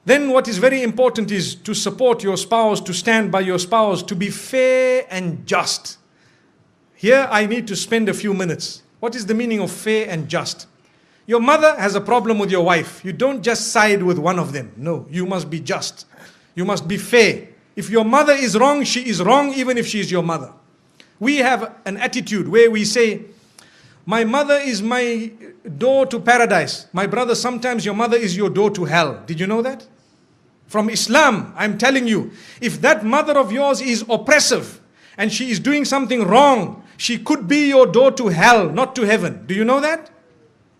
Then what is very important is to support your spouse, to stand by your spouse, to be fair and just. Here I need to spend a few minutes. What is the meaning of fair and just? Your mother has a problem with your wife. You don't just side with one of them. No, you must be just. You must be fair. If your mother is wrong, she is wrong even if she is your mother. We have an attitude where we say, my mother is my door to paradise. My brother, sometimes your mother is your door to hell. Did you know that? From Islam, I'm telling you, if that mother of yours is oppressive and she is doing something wrong, she could be your door to hell, not to heaven. Do you know that?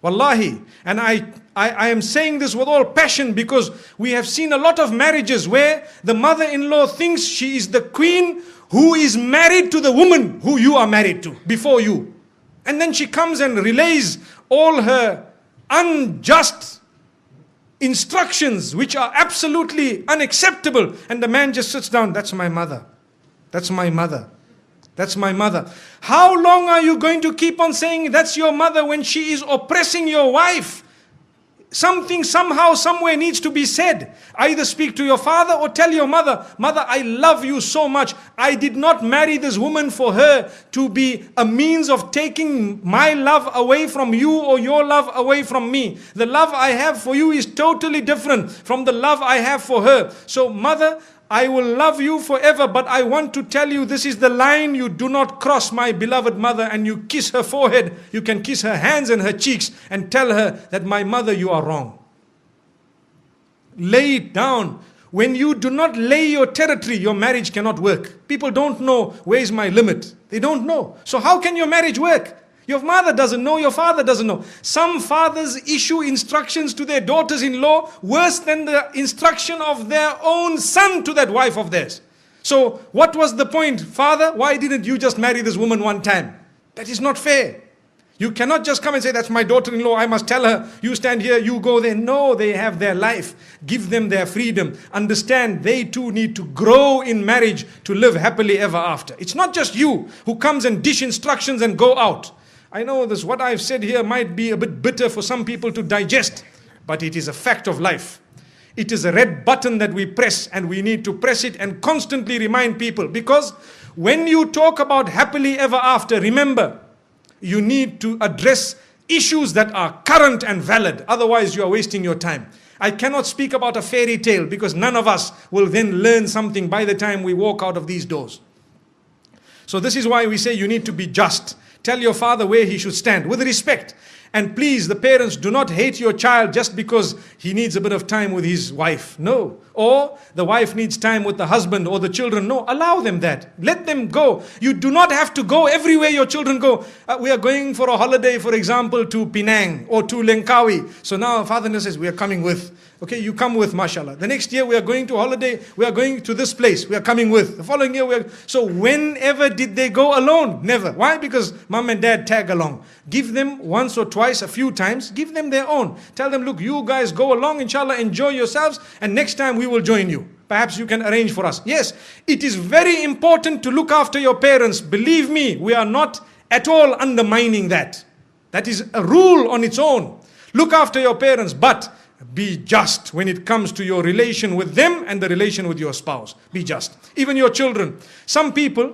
Wallahi. And I am saying this with all passion because we have seen a lot of marriages where the mother-in-law thinks she is the queen who is married to the woman who you are married to before you. And then she comes and relays all her unjust instructions which are absolutely unacceptable. And the man just sits down. That's my mother. That's my mother. That's my mother. How long are you going to keep on saying that's your mother when she is oppressing your wife? Something somehow, somewhere needs to be said. Either speak to your father or tell your mother, mother, I love you so much. I did not marry this woman for her to be a means of taking my love away from you or your love away from me. The love I have for you is totally different from the love I have for her. So mother, I will love you forever, but I want to tell you this is the line you do not cross, my beloved mother. And you kiss her forehead, you can kiss her hands and her cheeks and tell her that my mother, you are wrong. Lay it down. When you do not lay your territory, your marriage cannot work. People don't know where is my limit. They don't know. So how can your marriage work? Your mother doesn't know, your father doesn't know. Some fathers issue instructions to their daughters-in-law worse than the instruction of their own son to that wife of theirs. So what was the point? Father, why didn't you just marry this woman one time? That is not fair. You cannot just come and say, that's my daughter-in-law, I must tell her, you stand here, you go there. No, they have their life. Give them their freedom. Understand, they too need to grow in marriage to live happily ever after. It's not just you who comes and dish instructions and go out. I know this, what I've said here might be a bit bitter for some people to digest, but it is a fact of life. It is a red button that we press, and we need to press it and constantly remind people, because when you talk about happily ever after, remember, you need to address issues that are current and valid. Otherwise, you are wasting your time. I cannot speak about a fairy tale because none of us will then learn something by the time we walk out of these doors. So this is why we say you need to be just. Tell your father where he should stand with respect. And please, the parents, do not hate your child just because he needs a bit of time with his wife. No. Or the wife needs time with the husband or the children. No, allow them that. Let them go. You do not have to go everywhere your children go. We are going for a holiday, for example, to Penang or to Langkawi. So now father says, we are coming with. Okay, you come with, mashallah. The next year we are going to holiday, we are going to this place, we are coming with. The following year we are... So whenever did they go alone? Never. Why? Because mom and dad tag along. Give them once or twice, a few times, give them their own. Tell them, look, you guys go along, inshallah, enjoy yourselves, and next time we will join you. Perhaps you can arrange for us. Yes, it is very important to look after your parents. Believe me, we are not at all undermining that. That is a rule on its own. Look after your parents, but be just when it comes to your relation with them and the relation with your spouse. Be just. Even your children. Some people,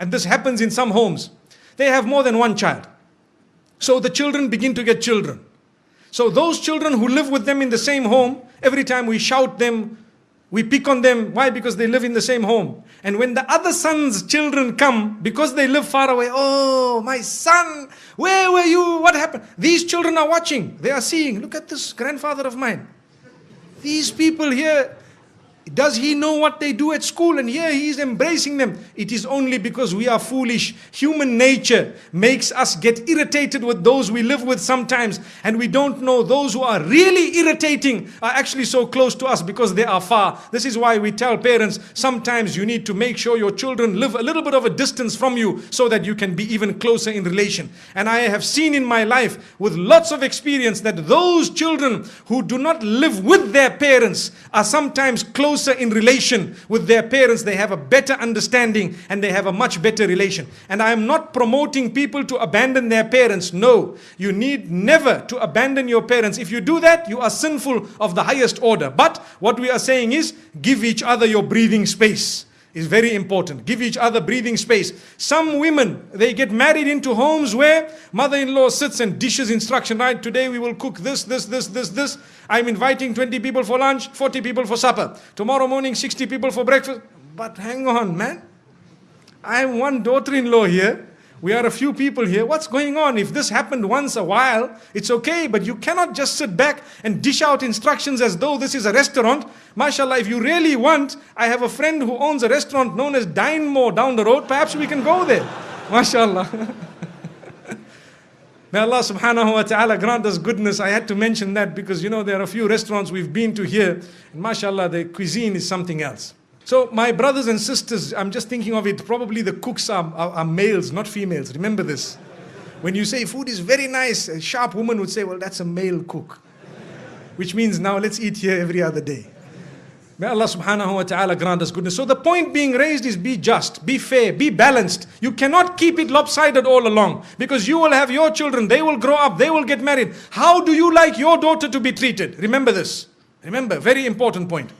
and this happens in some homes, they have more than one child. So the children begin to get children. So those children who live with them in the same home, every time we shout them, we pick on them. Why? Because they live in the same home. And when the other son's children come, because they live far away, oh, my son, where were you? What happened? These children are watching. They are seeing, look at this grandfather of mine. These people here, does he know what they do at school? And here he is embracing them. It is only because we are foolish. Human nature makes us get irritated with those we live with sometimes. And we don't know those who are really irritating are actually so close to us because they are far. This is why we tell parents, sometimes you need to make sure your children live a little bit of a distance from you so that you can be even closer in relation. And I have seen in my life with lots of experience that those children who do not live with their parents are sometimes close closer in relation with their parents, they have a better understanding and they have a much better relation. And I am not promoting people to abandon their parents. No, you need never to abandon your parents. If you do that, you are sinful of the highest order. But what we are saying is, give each other your breathing space. Is very important. Give each other breathing space. Some women, they get married into homes where mother-in-law sits and dishes instruction, right? Today we will cook this. I'm inviting 20 people for lunch, 40 people for supper. Tomorrow morning, 60 people for breakfast. But hang on, man. I have one daughter-in-law here. We are a few people here. What's going on? If this happened once a while, it's okay. But you cannot just sit back and dish out instructions as though this is a restaurant. MashaAllah, if you really want, I have a friend who owns a restaurant known as Dine More down the road. Perhaps we can go there. MashaAllah. May Allah subhanahu wa ta'ala grant us goodness. I had to mention that because, there are a few restaurants we've been to here. And MashaAllah, the cuisine is something else. So my brothers and sisters, I'm just thinking of it, probably the cooks are males, not females. Remember this. When you say food is very nice, a sharp woman would say, well, that's a male cook. Which means now let's eat here every other day. May Allah subhanahu wa ta'ala grant us goodness. So the point being raised is be just, be fair, be balanced. You cannot keep it lopsided all along. Because you will have your children, they will grow up, they will get married. How do you like your daughter to be treated? Remember this. Remember, very important point.